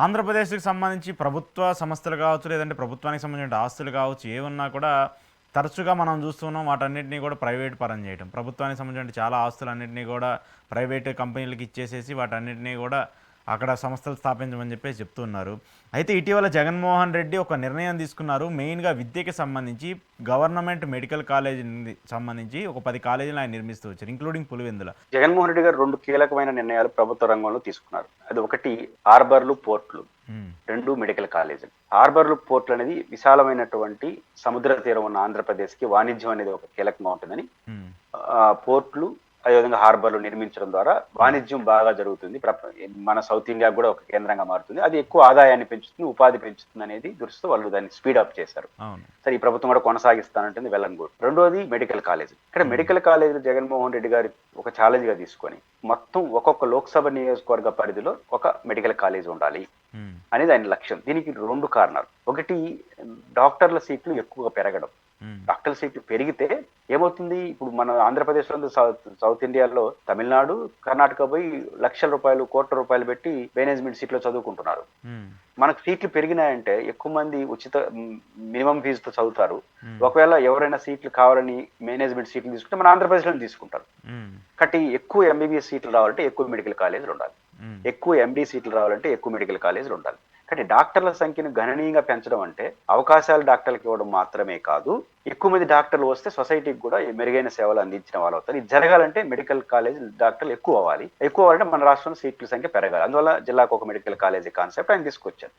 ఆంధ్రప్రదేశ్‌కి సంబంధించి ప్రభుత్వ సంస్థలు కావచ్చు, లేదంటే ప్రభుత్వానికి సంబంధించిన ఆస్తులు కావచ్చు, ఏవున్నా కూడా తరచుగా మనం చూస్తున్నాం వాటన్నిటిని కూడా ప్రైవేట్ పరం చేయటం. ప్రభుత్వానికి సంబంధించిన చాలా ఆస్తులన్నిటిని కూడా ప్రైవేట్ కంపెనీలకి ఇచ్చేసేసి వాటన్నిటిని కూడా అక్కడ సంస్థలు స్థాపించమని చెప్పేసి చెప్తున్నారు. అయితే ఇటీవల జగన్మోహన్ రెడ్డి ఒక నిర్ణయం తీసుకున్నారు. మెయిన్‌గా విద్యకి సంబంధించి గవర్నమెంట్ మెడికల్ కాలేజీని సంబంధించి ఒక 10 కాలేజీలు ఆయన నిర్మిస్తూ వచ్చారు. ఇంక్లూడింగ్ పులివెందుల. జగన్మోహన్ రెడ్డి గారు 2 కీలకమైన నిర్ణయాలు ప్రభుత్వ రంగంలో తీసుకున్నారు. అది ఒకటి హార్బర్లు, పోర్టులు. హ్మ్. 2 మెడికల్ కాలేజీలు. హార్బర్లు, పోర్టులు అనేది విశాలమైనటువంటి సముద్ర తీరం ఉన్న ఆంధ్రప్రదేశ్‌కి వాణిజ్యం అనేది ఒక కీలకంగా ఉంటుందని హ్మ్. పోర్టులు అదేవిధంగా హార్బర్లు నిర్మించడం ద్వారా వాణిజ్యం బాగా జరుగుతుంది. మన సౌత్ ఇండియా కూడా ఒక కేంద్రంగా మారుతుంది. అది ఎక్కువ ఆదాయాన్ని పెంచుతుంది, ఉపాధి పెంచుతుంది అనేది దృష్టితో వాళ్ళు దాన్ని స్పీడప్ చేశారు. అవును. సరే, ఈ ప్రభుత్వం కూడా కొనసాగిస్తానంటుంది, వెల్ గుడ్. రెండోది మెడికల్ కాలేజ్. ఇక్కడ మెడికల్ కాలేజీలు జగన్మోహన్ రెడ్డి గారు ఒక ఛాలెంజ్ గా తీసుకొని మొత్తం ఒక్కొక్క లోక్సభ నియోజకవర్గ పరిధిలో ఒక మెడికల్ కాలేజ్ ఉండాలి హ్మ్. అనేది ఆయన లక్ష్యం. దీనికి 2 కారణాలు. ఒకటి, డాక్టర్ల సీట్లు ఎక్కువగా పెరగడం. హ్మ్. డాక్టర్ల సీట్లు పెరిగితే ఏమవుతుంది, ఇప్పుడు మన ఆంధ్రప్రదేశ్లో సౌత్ ఇండియాలో తమిళనాడు, కర్ణాటక పోయి లక్షల రూపాయలు, కోట్ల రూపాయలు పెట్టి మేనేజ్మెంట్ సీట్లో చదువుకుంటున్నారు. హ్మ్. మనకు సీట్లు పెరిగినాయంటే ఎక్కువ మంది ఉచిత మినిమం ఫీజుతో చదువుతారు. హ్మ్. ఒకవేళ ఎవరైనా సీట్లు కావాలని మేనేజ్మెంట్ సీట్లు తీసుకుంటే మన ఆంధ్రప్రదేశ్లో తీసుకుంటారు. హ్మ్. కాబట్టి ఎక్కువ ఎంబీబీఎస్ సీట్లు రావాలంటే ఎక్కువ మెడికల్ కాలేజీలు ఉండాలి. హ్మ్. ఎక్కువ ఎండీ సీట్లు రావాలంటే ఎక్కువ మెడికల్ కాలేజీలు ఉండాలి. కానీ డాక్టర్ల సంఖ్యను గణనీయంగా పెంచడం అంటే అవకాశాలు డాక్టర్లకు ఇవ్వడం మాత్రమే కాదు, ఎక్కువ మంది డాక్టర్లు వస్తే సొసైటీకి కూడా మెరుగైన సేవలు అందించిన వాళ్ళు అవుతారు. ఇది జరగాలంటే మెడికల్ కాలేజ్ డాక్టర్లు ఎక్కువ అవ్వాలి. ఎక్కువ అవ్వాలంటే మన రాష్ట్రంలో సీట్ల సంఖ్య పెరగాలి. అందువల్ల జిల్లాకు ఒక మెడికల్ కాలేజీ కాన్సెప్ట్ ఆయన తీసుకొచ్చారు.